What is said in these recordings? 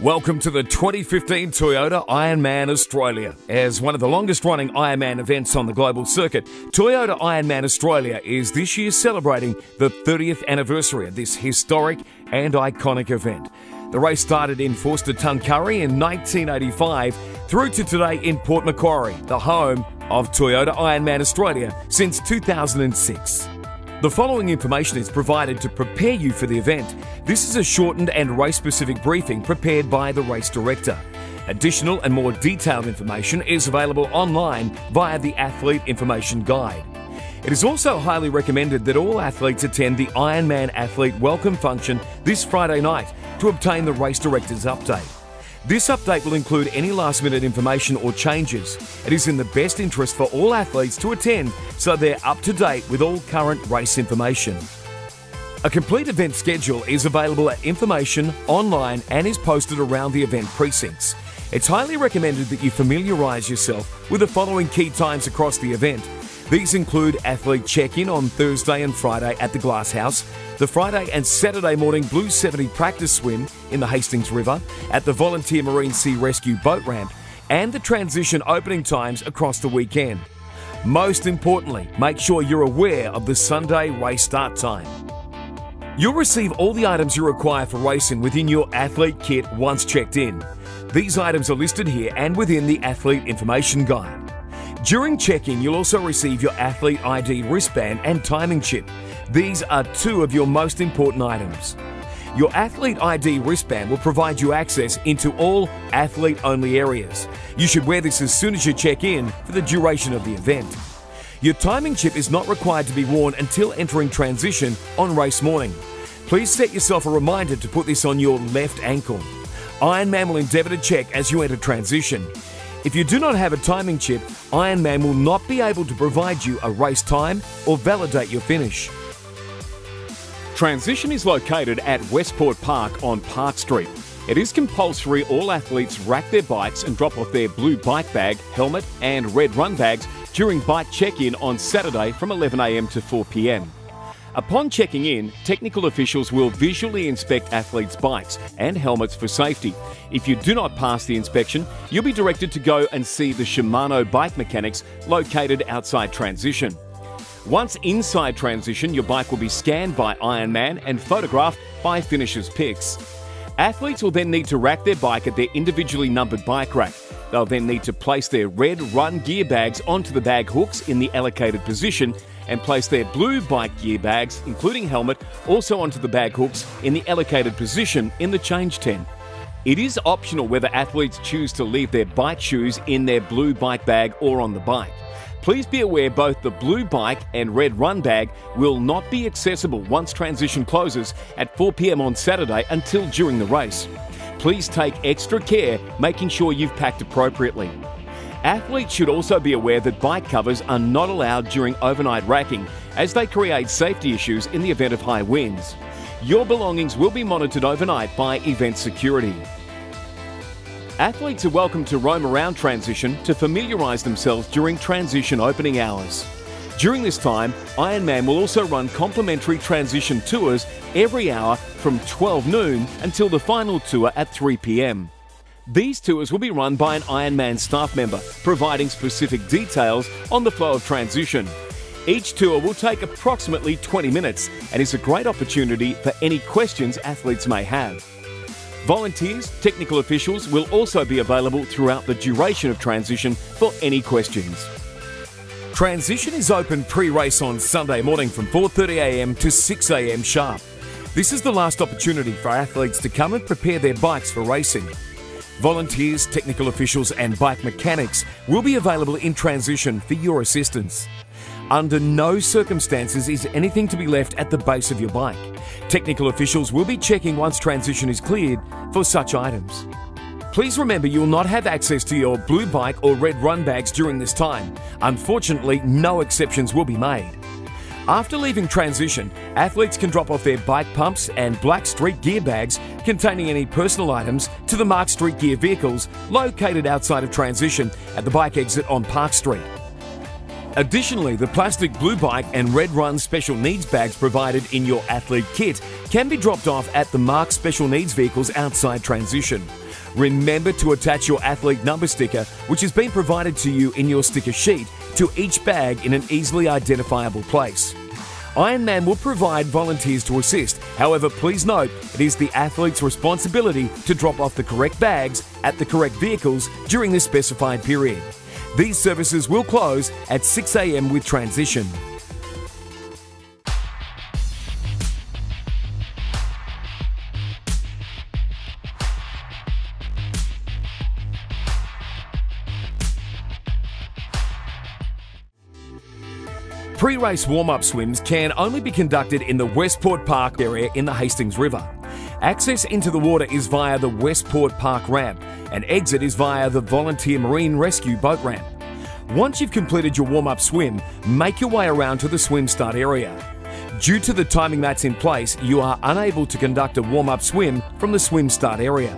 Welcome to the 2015 Toyota Ironman Australia. As one of the longest running Ironman events on the global circuit, Toyota Ironman Australia is this year celebrating the 30th anniversary of this historic and iconic event. The race started in Forster Tuncurry in 1985 through to today in Port Macquarie, the home of Toyota Ironman Australia since 2006. The following information is provided to prepare you for the event. This is a shortened and race-specific briefing prepared by the race director. Additional and more detailed information is available online via the Athlete Information Guide. It is also highly recommended that all athletes attend the Ironman Athlete Welcome Function this Friday night to obtain the race director's update. This update will include any last-minute information or changes. It is in the best interest for all athletes to attend so they're up to date with all current race information. A complete event schedule is available at information online and is posted around the event precincts. It's highly recommended that you familiarise yourself with the following key times across the event. These include athlete check-in on Thursday and Friday at the Glass House, the Friday and Saturday morning Blue 70 practice swim in the Hastings River, at the Volunteer Marine Sea Rescue boat ramp, and the transition opening times across the weekend. Most importantly, make sure you're aware of the Sunday race start time. You'll receive all the items you require for racing within your athlete kit once checked in. These items are listed here and within the Athlete Information Guide. During check-in, you'll also receive your Athlete ID wristband and timing chip. These are two of your most important items. Your Athlete ID wristband will provide you access into all athlete-only areas. You should wear this as soon as you check in for the duration of the event. Your timing chip is not required to be worn until entering transition on race morning. Please set yourself a reminder to put this on your left ankle. Ironman will endeavour to check as you enter transition. If you do not have a timing chip, Ironman will not be able to provide you a race time or validate your finish. Transition is located at Westport Park on Park Street. It is compulsory all athletes rack their bikes and drop off their blue bike bag, helmet and red run bags during bike check-in on Saturday from 11 a.m. to 4 p.m. Upon checking in, technical officials will visually inspect athletes' bikes and helmets for safety. If you do not pass the inspection, you'll be directed to go and see the Shimano bike mechanics located outside transition. Once inside transition, your bike will be scanned by Ironman and photographed by Finishers Picks. Athletes will then need to rack their bike at their individually numbered bike rack. They'll then need to place their red run gear bags onto the bag hooks in the allocated position and place their blue bike gear bags, including helmet, also onto the bag hooks in the allocated position in the change tent. It is optional whether athletes choose to leave their bike shoes in their blue bike bag or on the bike. Please be aware both the blue bike and red run bag will not be accessible once transition closes at 4 p.m. on Saturday until during the race. Please take extra care making sure you've packed appropriately. Athletes should also be aware that bike covers are not allowed during overnight racking as they create safety issues in the event of high winds. Your belongings will be monitored overnight by event security. Athletes are welcome to roam around transition to familiarise themselves during transition opening hours. During this time, Ironman will also run complimentary transition tours every hour from 12 noon until the final tour at 3 p.m. These tours will be run by an Ironman staff member, providing specific details on the flow of transition. Each tour will take approximately 20 minutes and is a great opportunity for any questions athletes may have. Volunteers, technical officials will also be available throughout the duration of transition for any questions. Transition is open pre-race on Sunday morning from 4:30 a.m. to 6 a.m. sharp. This is the last opportunity for athletes to come and prepare their bikes for racing. Volunteers, technical officials and bike mechanics will be available in transition for your assistance. Under no circumstances is anything to be left at the base of your bike. Technical officials will be checking once transition is cleared for such items. Please remember you will not have access to your blue bike or red run bags during this time. Unfortunately, no exceptions will be made. After leaving transition, athletes can drop off their bike pumps and black street gear bags containing any personal items to the marked street gear vehicles located outside of transition at the bike exit on Park Street. Additionally, the plastic blue bike and red run special needs bags provided in your athlete kit can be dropped off at the marked special needs vehicles outside transition. Remember to attach your athlete number sticker, which has been provided to you in your sticker sheet, to each bag in an easily identifiable place. Ironman will provide volunteers to assist. However, please note it is the athlete's responsibility to drop off the correct bags at the correct vehicles during the specified period. These services will close at 6 a.m. with transition. Pre-race warm-up swims can only be conducted in the Westport Park area in the Hastings River. Access into the water is via the Westport Park ramp, and exit is via the Volunteer Marine Rescue boat ramp. Once you've completed your warm-up swim, make your way around to the swim start area. Due to the timing that's in place, you are unable to conduct a warm-up swim from the swim start area.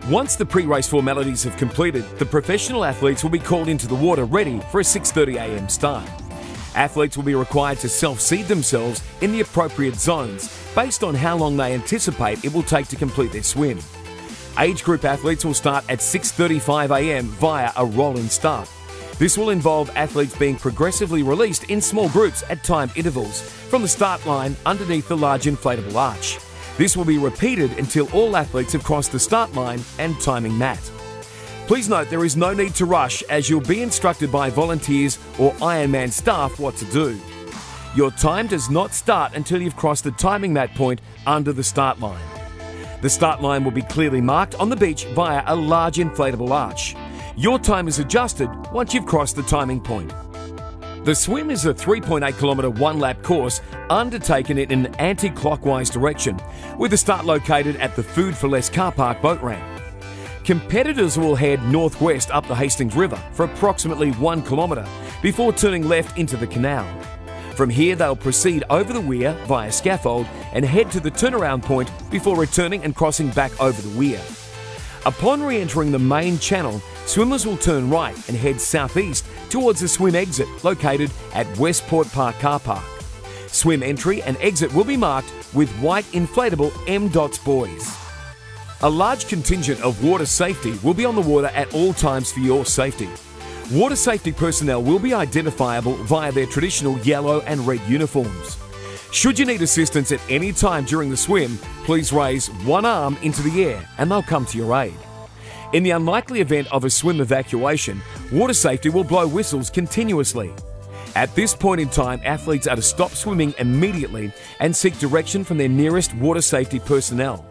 Once the pre-race formalities have completed, the professional athletes will be called into the water ready for a 6:30 a.m. start. Athletes will be required to self-seed themselves in the appropriate zones based on how long they anticipate it will take to complete their swim. Age group athletes will start at 6:35 a.m. via a roll-in start. This will involve athletes being progressively released in small groups at timed intervals from the start line underneath the large inflatable arch. This will be repeated until all athletes have crossed the start line and timing mat. Please note there is no need to rush, as you'll be instructed by volunteers or Ironman staff what to do. Your time does not start until you've crossed the timing mat point under the start line. The start line will be clearly marked on the beach via a large inflatable arch. Your time is adjusted once you've crossed the timing point. The swim is a 3.8 kilometre one-lap course undertaken in an anti-clockwise direction, with the start located at the Food for Less car park boat ramp. Competitors will head northwest up the Hastings River for approximately 1 kilometre before turning left into the canal. From here, they'll proceed over the weir via scaffold and head to the turnaround point before returning and crossing back over the weir. Upon re-entering the main channel, swimmers will turn right and head southeast towards the swim exit located at Westport Park car park. Swim entry and exit will be marked with white inflatable M-Dots buoys. A large contingent of water safety will be on the water at all times for your safety. Water safety personnel will be identifiable via their traditional yellow and red uniforms. Should you need assistance at any time during the swim, please raise one arm into the air and they'll come to your aid. In the unlikely event of a swim evacuation, water safety will blow whistles continuously. At this point in time, athletes are to stop swimming immediately and seek direction from their nearest water safety personnel.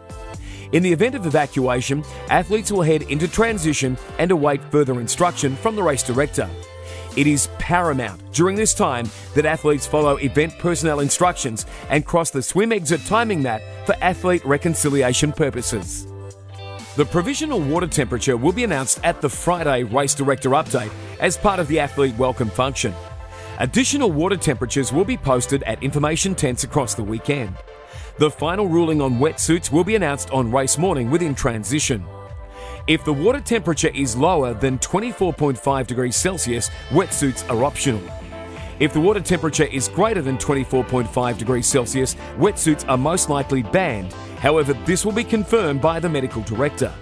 In the event of evacuation, athletes will head into transition and await further instruction from the race director. It is paramount during this time that athletes follow event personnel instructions and cross the swim exit timing mat for athlete reconciliation purposes. The provisional water temperature will be announced at the Friday race director update as part of the athlete welcome function. Additional water temperatures will be posted at information tents across the weekend. The final ruling on wetsuits will be announced on race morning within transition. If the water temperature is lower than 24.5 degrees Celsius, wetsuits are optional. If the water temperature is greater than 24.5 degrees Celsius, wetsuits are most likely banned. However, this will be confirmed by the medical director.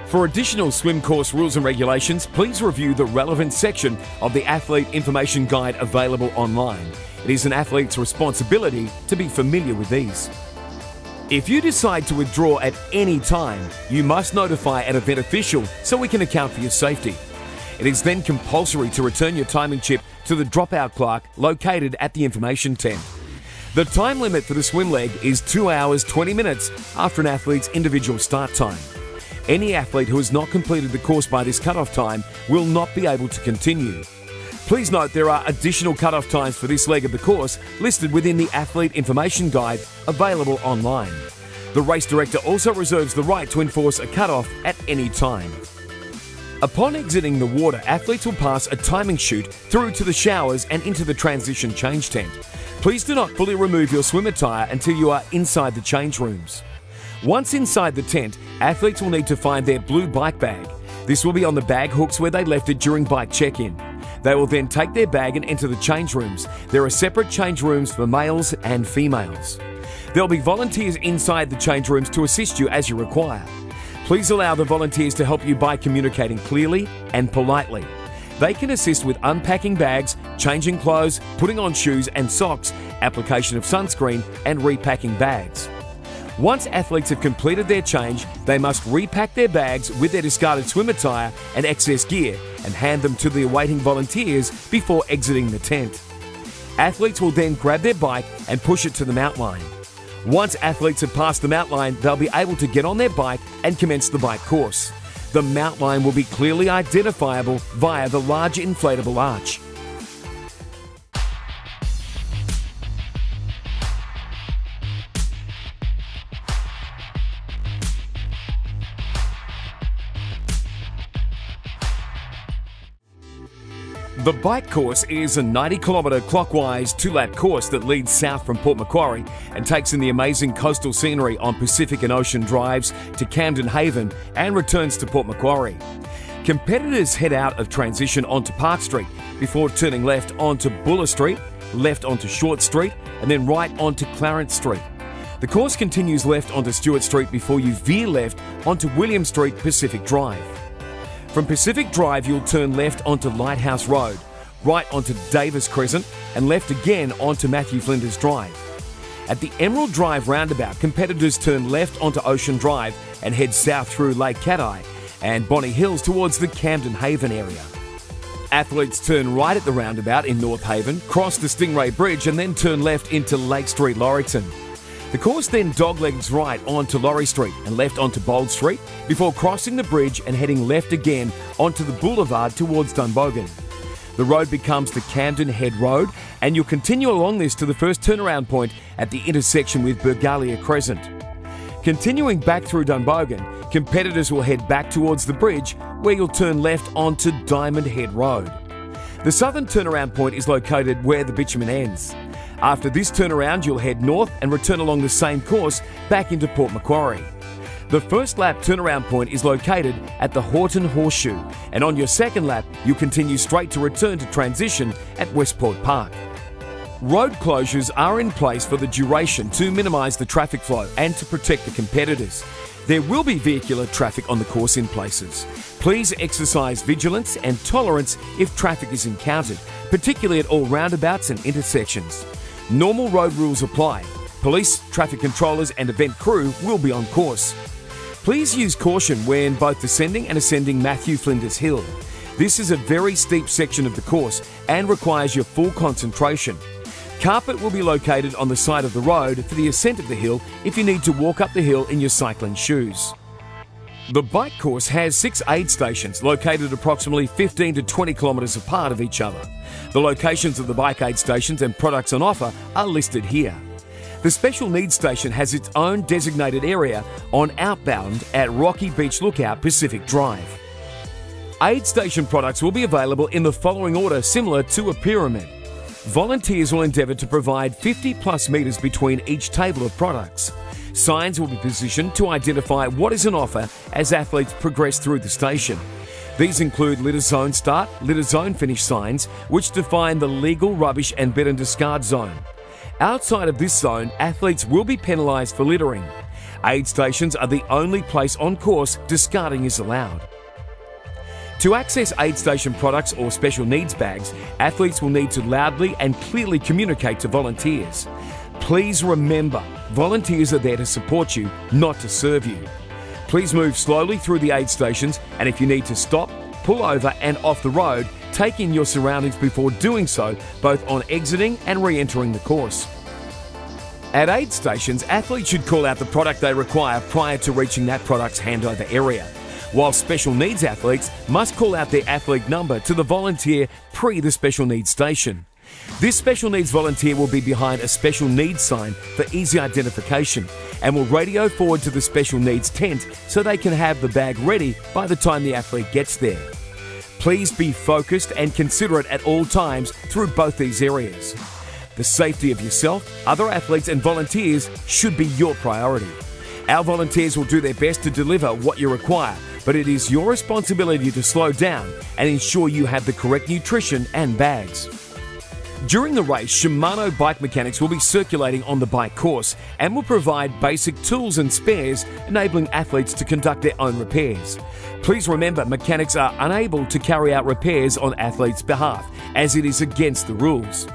For additional swim course rules and regulations, please review the relevant section of the Athlete Information Guide available online. It is an athlete's responsibility to be familiar with these. If you decide to withdraw at any time, you must notify an event official so we can account for your safety. It is then compulsory to return your timing chip to the dropout clerk located at the information tent. The time limit for the swim leg is 2 hours 20 minutes after an athlete's individual start time. Any athlete who has not completed the course by this cutoff time will not be able to continue. Please note there are additional cutoff times for this leg of the course listed within the Athlete Information Guide available online. The race director also reserves the right to enforce a cutoff at any time. Upon exiting the water, athletes will pass a timing chute through to the showers and into the transition change tent. Please do not fully remove your swim attire until you are inside the change rooms. Once inside the tent, athletes will need to find their blue bike bag. This will be on the bag hooks where they left it during bike check-in. They will then take their bag and enter the change rooms. There are separate change rooms for males and females. There'll be volunteers inside the change rooms to assist you as you require. Please allow the volunteers to help you by communicating clearly and politely. They can assist with unpacking bags, changing clothes, putting on shoes and socks, application of sunscreen, and repacking bags. Once athletes have completed their change, they must repack their bags with their discarded swim attire and excess gear and hand them to the awaiting volunteers before exiting the tent. Athletes will then grab their bike and push it to the mount line. Once athletes have passed the mount line, they'll be able to get on their bike and commence the bike course. The mount line will be clearly identifiable via the large inflatable arch. The bike course is a 90-kilometre clockwise 2-lap course that leads south from Port Macquarie and takes in the amazing coastal scenery on Pacific and Ocean drives to Camden Haven and returns to Port Macquarie. Competitors head out of transition onto Park Street before turning left onto Buller Street, left onto Short Street, and then right onto Clarence Street. The course continues left onto Stewart Street before you veer left onto William Street Pacific Drive. From Pacific Drive, you'll turn left onto Lighthouse Road, right onto Davis Crescent, and left again onto Matthew Flinders Drive. At the Emerald Drive roundabout, competitors turn left onto Ocean Drive and head south through Lake Cat-Eye and Bonnie Hills towards the Camden Haven area. Athletes turn right at the roundabout in North Haven, cross the Stingray Bridge, and then turn left into Lake Street, Laurie-ton. The course then doglegs right onto Laurie Street and left onto Bold Street before crossing the bridge and heading left again onto the boulevard towards Dunbogan. The road becomes the Camden Head Road and you'll continue along this to the first turnaround point at the intersection with Burgalia Crescent. Continuing back through Dunbogan, competitors will head back towards the bridge where you'll turn left onto Diamond Head Road. The southern turnaround point is located where the bitumen ends. After this turnaround, you'll head north and return along the same course back into Port Macquarie. The first lap turnaround point is located at the Horton Horseshoe, and on your second lap, you'll continue straight to return to transition at Westport Park. Road closures are in place for the duration to minimise the traffic flow and to protect the competitors. There will be vehicular traffic on the course in places. Please exercise vigilance and tolerance if traffic is encountered, particularly at all roundabouts and intersections. Normal road rules apply. Police, traffic controllers and event crew will be on course. Please use caution when both descending and ascending Matthew Flinders Hill. This is a very steep section of the course and requires your full concentration. Carpet will be located on the side of the road for the ascent of the hill if you need to walk up the hill in your cycling shoes. The bike course has 6 aid stations located approximately 15 to 20 kilometres apart of each other. The locations of the bike aid stations and products on offer are listed here. The Special Needs Station has its own designated area on outbound at Rocky Beach Lookout Pacific Drive. Aid station products will be available in the following order, similar to a pyramid. Volunteers will endeavour to provide 50 plus metres between each table of products. Signs will be positioned to identify what is on offer as athletes progress through the station. These include litter zone start, litter zone finish signs, which define the legal rubbish and bed and discard zone. Outside of this zone, athletes will be penalised for littering. Aid stations are the only place on course discarding is allowed. To access aid station products or special needs bags, athletes will need to loudly and clearly communicate to volunteers. Please remember, volunteers are there to support you, not to serve you. Please move slowly through the aid stations, and if you need to stop, pull over and off the road, take in your surroundings before doing so, both on exiting and re-entering the course. At aid stations, athletes should call out the product they require prior to reaching that product's handover area, while special needs athletes must call out their athlete number to the volunteer pre the special needs station. This special needs volunteer will be behind a special needs sign for easy identification and will radio forward to the special needs tent so they can have the bag ready by the time the athlete gets there. Please be focused and considerate at all times through both these areas. The safety of yourself, other athletes and volunteers should be your priority. Our volunteers will do their best to deliver what you require, but it is your responsibility to slow down and ensure you have the correct nutrition and bags. During the race, Shimano bike mechanics will be circulating on the bike course and will provide basic tools and spares, enabling athletes to conduct their own repairs. Please remember, mechanics are unable to carry out repairs on athletes' behalf, as it is against the rules.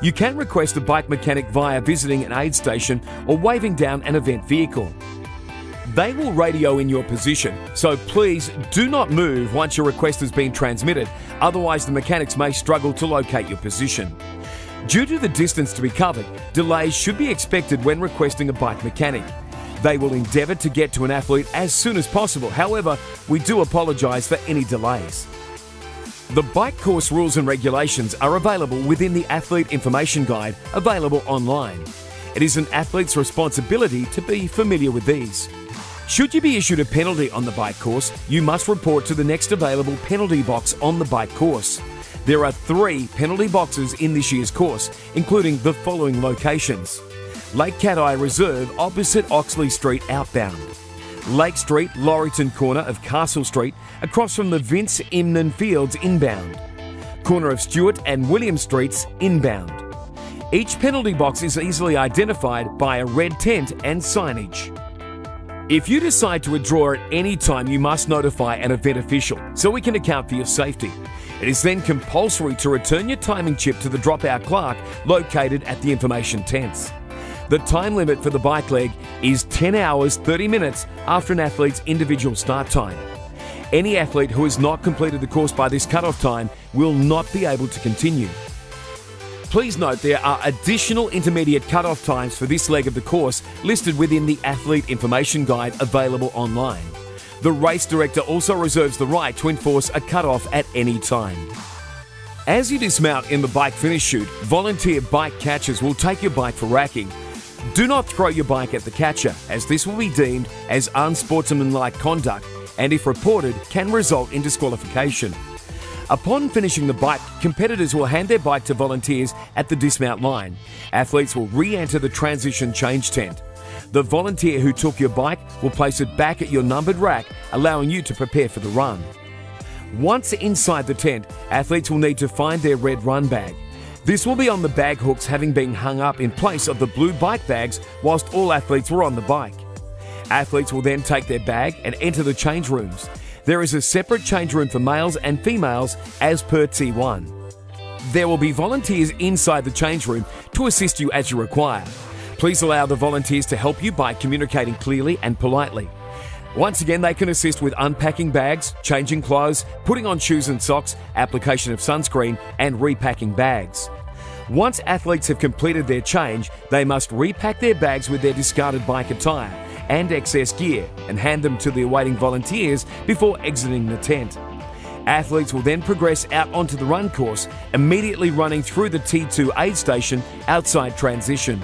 You can request a bike mechanic via visiting an aid station or waving down an event vehicle. They will radio in your position, so please do not move once your request has been transmitted, otherwise the mechanics may struggle to locate your position. Due to the distance to be covered, delays should be expected when requesting a bike mechanic. They will endeavour to get to an athlete as soon as possible, however, we do apologise for any delays. The bike course rules and regulations are available within the Athlete Information Guide, available online. It is an athlete's responsibility to be familiar with these. Should you be issued a penalty on the bike course, you must report to the next available penalty box on the bike course. There are 3 penalty boxes in this year's course, including the following locations: Lake Cat Eye Reserve opposite Oxley Street outbound, Lake Street, Laurieton corner of Castle Street across from the Vince Imnan Fields inbound, corner of Stewart and William Streets inbound. Each penalty box is easily identified by a red tent and signage. If you decide to withdraw at any time, you must notify an event official so we can account for your safety. It is then compulsory to return your timing chip to the dropout clerk located at the information tents. The time limit for the bike leg is 10 hours 30 minutes after an athlete's individual start time. Any athlete who has not completed the course by this cut-off time will not be able to continue. Please note there are additional intermediate cut-off times for this leg of the course listed within the Athlete Information Guide available online. The race director also reserves the right to enforce a cut-off at any time. As you dismount in the bike finish chute, volunteer bike catchers will take your bike for racking. Do not throw your bike at the catcher, as this will be deemed as unsportsmanlike conduct and, if reported, can result in disqualification. Upon finishing the bike, competitors will hand their bike to volunteers at the dismount line. Athletes will re-enter the transition change tent. The volunteer who took your bike will place it back at your numbered rack, allowing you to prepare for the run. Once inside the tent, athletes will need to find their red run bag. This will be on the bag hooks, having been hung up in place of the blue bike bags whilst all athletes were on the bike. Athletes will then take their bag and enter the change rooms. There is a separate change room for males and females as per T1. There will be volunteers inside the change room to assist you as you require. Please allow the volunteers to help you by communicating clearly and politely. Once again, they can assist with unpacking bags, changing clothes, putting on shoes and socks, application of sunscreen, and repacking bags. Once athletes have completed their change, they must repack their bags with their discarded bike attire and excess gear and hand them to the awaiting volunteers before exiting the tent. Athletes will then progress out onto the run course, immediately running through the T2 aid station outside transition.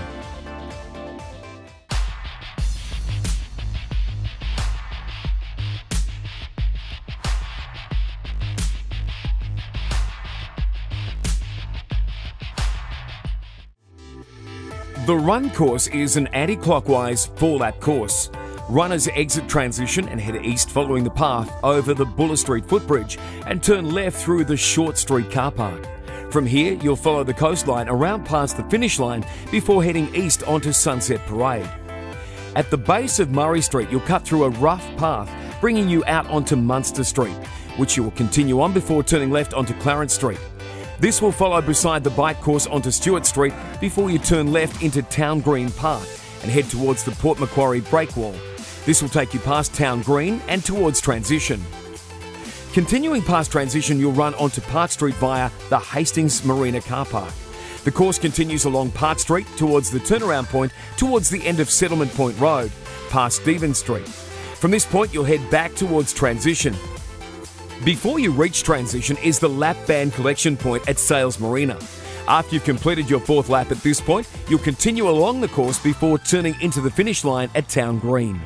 The run course is an anti-clockwise 4-lap course. Runners exit transition and head east following the path over the Buller Street footbridge and turn left through the Short Street car park. From here, you'll follow the coastline around past the finish line before heading east onto Sunset Parade. At the base of Murray Street, you'll cut through a rough path, bringing you out onto Munster Street, which you will continue on before turning left onto Clarence Street. This will follow beside the bike course onto Stewart Street before you turn left into Town Green Park and head towards the Port Macquarie breakwall. This will take you past Town Green and towards Transition. Continuing past Transition, you'll run onto Park Street via the Hastings Marina car park. The course continues along Park Street towards the turnaround point towards the end of Settlement Point Road, past Stevens Street. From this point, you'll head back towards Transition. Before you reach Transition is the lap band collection point at Sales Marina. After you've completed your 4th lap at this point, you'll continue along the course before turning into the finish line at Town Green.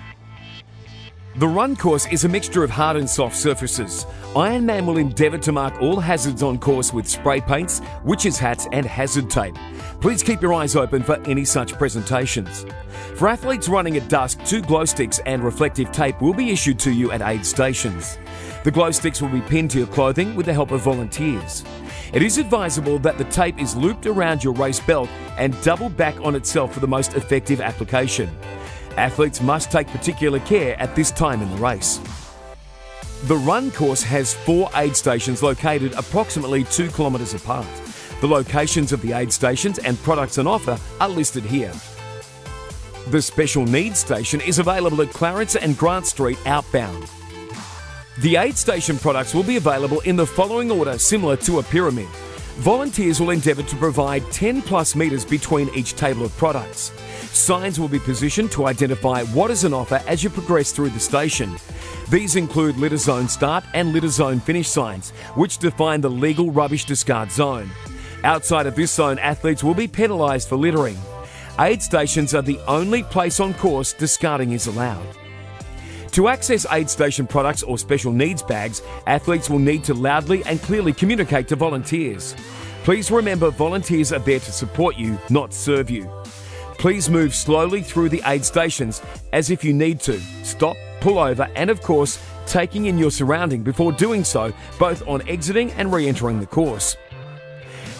The run course is a mixture of hard and soft surfaces. Ironman will endeavour to mark all hazards on course with spray paints, witches' hats and hazard tape. Please keep your eyes open for any such presentations. For athletes running at dusk, 2 glow sticks and reflective tape will be issued to you at aid stations. The glow sticks will be pinned to your clothing with the help of volunteers. It is advisable that the tape is looped around your race belt and doubled back on itself for the most effective application. Athletes must take particular care at this time in the race. The run course has 4 aid stations located approximately 2 kilometres apart. The locations of the aid stations and products on offer are listed here. The Special Needs Station is available at Clarence and Grant Street outbound. The aid station products will be available in the following order, similar to a pyramid. Volunteers will endeavour to provide 10 plus metres between each table of products. Signs will be positioned to identify what is on offer as you progress through the station. These include litter zone start and litter zone finish signs, which define the legal rubbish discard zone. Outside of this zone, athletes will be penalised for littering. Aid stations are the only place on course discarding is allowed. To access aid station products or special needs bags, athletes will need to loudly and clearly communicate to volunteers. Please remember, volunteers are there to support you, not serve you. Please move slowly through the aid stations as if you need to. Stop, pull over, and of course, taking in your surrounding before doing so, both on exiting and re-entering the course.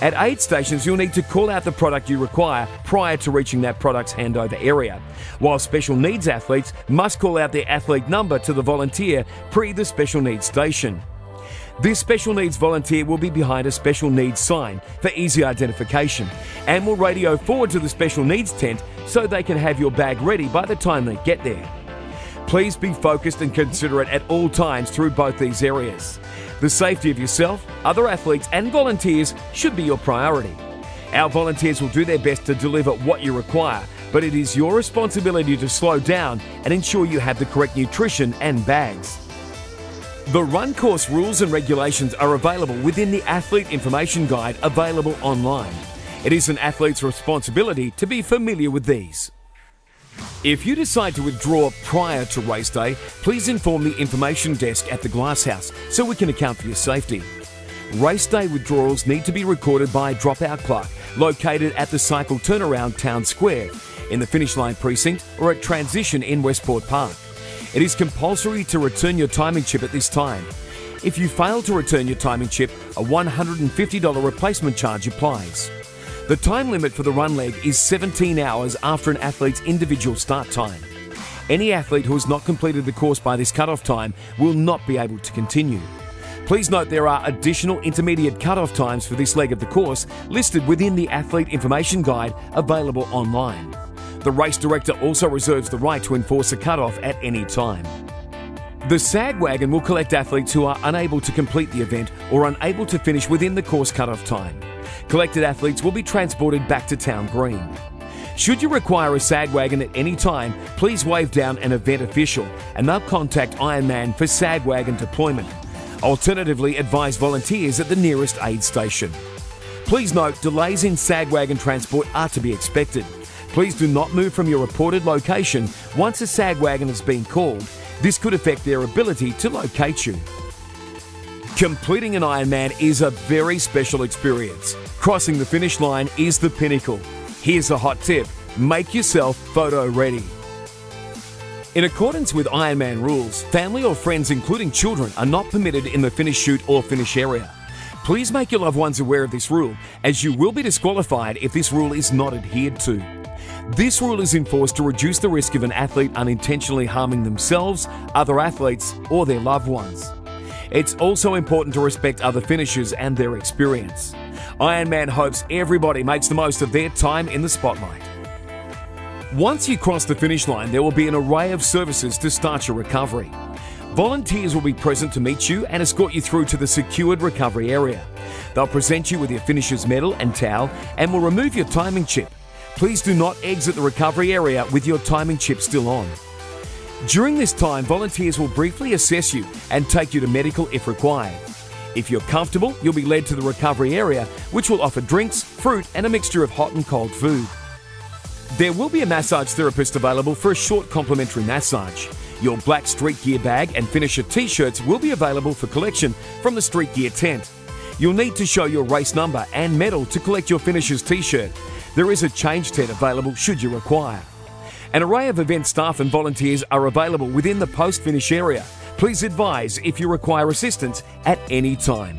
At aid stations, you'll need to call out the product you require prior to reaching that product's handover area, while special needs athletes must call out their athlete number to the volunteer pre the special needs station. This special needs volunteer will be behind a special needs sign for easy identification and will radio forward to the special needs tent so they can have your bag ready by the time they get there. Please be focused and considerate at all times through both these areas. The safety of yourself, other athletes and volunteers should be your priority. Our volunteers will do their best to deliver what you require, but it is your responsibility to slow down and ensure you have the correct nutrition and bags. The run course rules and regulations are available within the Athlete Information Guide available online. It is an athlete's responsibility to be familiar with these. If you decide to withdraw prior to race day, please inform the information desk at the Glass House so we can account for your safety. Race day withdrawals need to be recorded by a dropout clerk located at the Cycle Turnaround Town Square, in the finish line precinct or at transition in Westport Park. It is compulsory to return your timing chip at this time. If you fail to return your timing chip, a $150 replacement charge applies. The time limit for the run leg is 17 hours after an athlete's individual start time. Any athlete who has not completed the course by this cutoff time will not be able to continue. Please note there are additional intermediate cutoff times for this leg of the course listed within the Athlete Information Guide available online. The race director also reserves the right to enforce a cutoff at any time. The SAG wagon will collect athletes who are unable to complete the event or unable to finish within the course cutoff time. Collected athletes will be transported back to Town Green. Should you require a SAG wagon at any time, please wave down an event official and they'll contact Ironman for SAG wagon deployment. Alternatively, advise volunteers at the nearest aid station. Please note, delays in SAG wagon transport are to be expected. Please do not move from your reported location once a SAG wagon has been called. This could affect their ability to locate you. Completing an Ironman is a very special experience. Crossing the finish line is the pinnacle. Here's a hot tip: make yourself photo ready. In accordance with Ironman rules, family or friends, including children, are not permitted in the finish chute or finish area. Please make your loved ones aware of this rule, as you will be disqualified if this rule is not adhered to. This rule is enforced to reduce the risk of an athlete unintentionally harming themselves, other athletes, or their loved ones. It's also important to respect other finishers and their experience. Ironman hopes everybody makes the most of their time in the spotlight. Once you cross the finish line, there will be an array of services to start your recovery. Volunteers will be present to meet you and escort you through to the secured recovery area. They'll present you with your finisher's medal and towel and will remove your timing chip. Please do not exit the recovery area with your timing chip still on. During this time, volunteers will briefly assess you and take you to medical if required. If you're comfortable, you'll be led to the recovery area, which will offer drinks, fruit, and a mixture of hot and cold food. There will be a massage therapist available for a short complimentary massage. Your black street gear bag and finisher t-shirts will be available for collection from the street gear tent. You'll need to show your race number and medal to collect your finisher's t-shirt. There is a change tent available should you require. An array of event staff and volunteers are available within the post-finish area. Please advise if you require assistance at any time.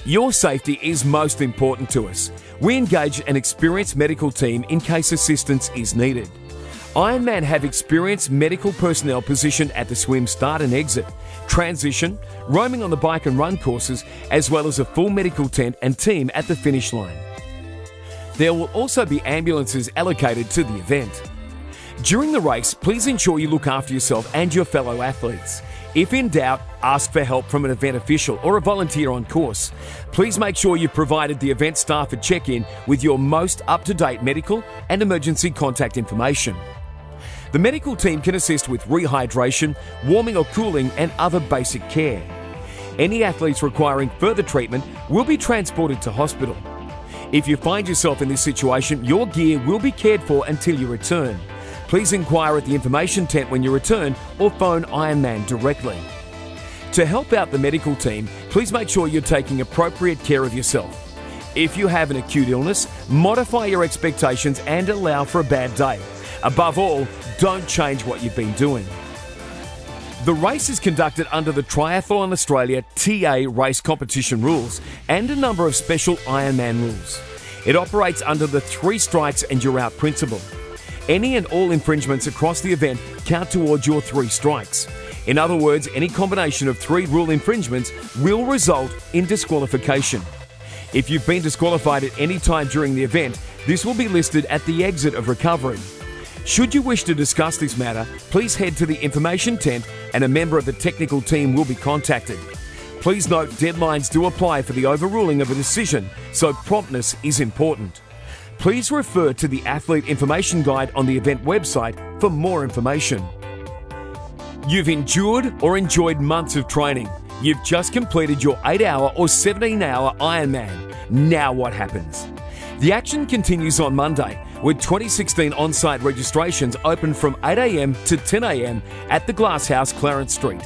Your safety is most important to us. We engage an experienced medical team in case assistance is needed. Ironman have experienced medical personnel positioned at the swim start and exit, transition, roaming on the bike and run courses, as well as a full medical tent and team at the finish line. There will also be ambulances allocated to the event. During the race, please ensure you look after yourself and your fellow athletes. If in doubt, ask for help from an event official or a volunteer on course. Please make sure you've provided the event staff at check-in with your most up-to-date medical and emergency contact information. The medical team can assist with rehydration, warming or cooling, and other basic care. Any athletes requiring further treatment will be transported to hospital. If you find yourself in this situation, your gear will be cared for until you return. Please inquire at the information tent when you return or phone Ironman directly. To help out the medical team, please make sure you're taking appropriate care of yourself. If you have an acute illness, modify your expectations and allow for a bad day. Above all, don't change what you've been doing. The race is conducted under the Triathlon Australia TA race competition rules and a number of special Ironman rules. It operates under the 3 strikes and you're out principle. Any and all infringements across the event count towards your 3 strikes. In other words, any combination of 3 rule infringements will result in disqualification. If you've been disqualified at any time during the event, this will be listed at the exit of recovery. Should you wish to discuss this matter, please head to the information tent and a member of the technical team will be contacted. Please note deadlines do apply for the overruling of a decision, so promptness is important. Please refer to the Athlete Information Guide on the event website for more information. You've endured or enjoyed months of training. You've just completed your 8-hour or 17-hour Ironman. Now what happens? The action continues on Monday, with 2016 on-site registrations open from 8 a.m. to 10 a.m. at the Glass House, Clarence Street.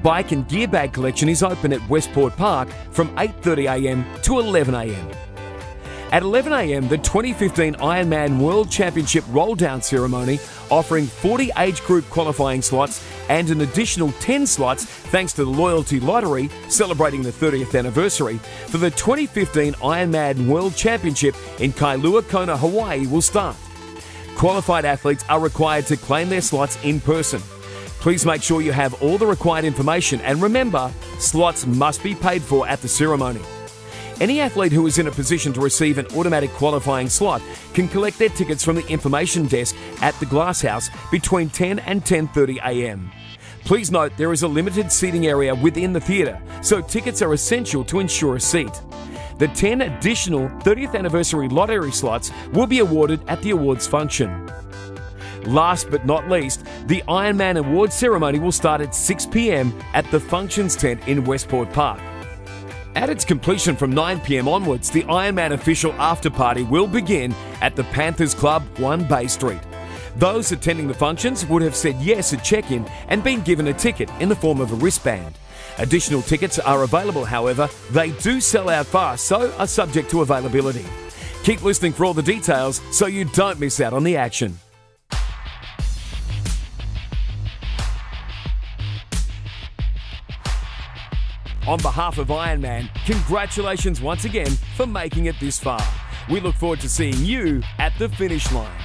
Bike and gear bag collection is open at Westport Park from 8:30 a.m. to 11 a.m. At 11 a.m, the 2015 Ironman World Championship roll-down ceremony, offering 40 age group qualifying slots and an additional 10 slots thanks to the Loyalty Lottery celebrating the 30th anniversary for the 2015 Ironman World Championship in Kailua Kona, Hawaii will start. Qualified athletes are required to claim their slots in person. Please make sure you have all the required information and remember, slots must be paid for at the ceremony. Any athlete who is in a position to receive an automatic qualifying slot can collect their tickets from the information desk at the Glass House between 10 and 10:30 a.m. Please note there is a limited seating area within the theatre, so tickets are essential to ensure a seat. The 10 additional 30th anniversary lottery slots will be awarded at the awards function. Last but not least, the Ironman Awards ceremony will start at 6 p.m. at the functions tent in Westport Park. At its completion from 9 p.m. onwards, the Ironman official after party will begin at the Panthers Club, 1 Bay Street. Those attending the functions would have said yes at check-in and been given a ticket in the form of a wristband. Additional tickets are available, however, they do sell out fast, so are subject to availability. Keep listening for all the details so you don't miss out on the action. On behalf of Ironman, congratulations once again for making it this far. We look forward to seeing you at the finish line.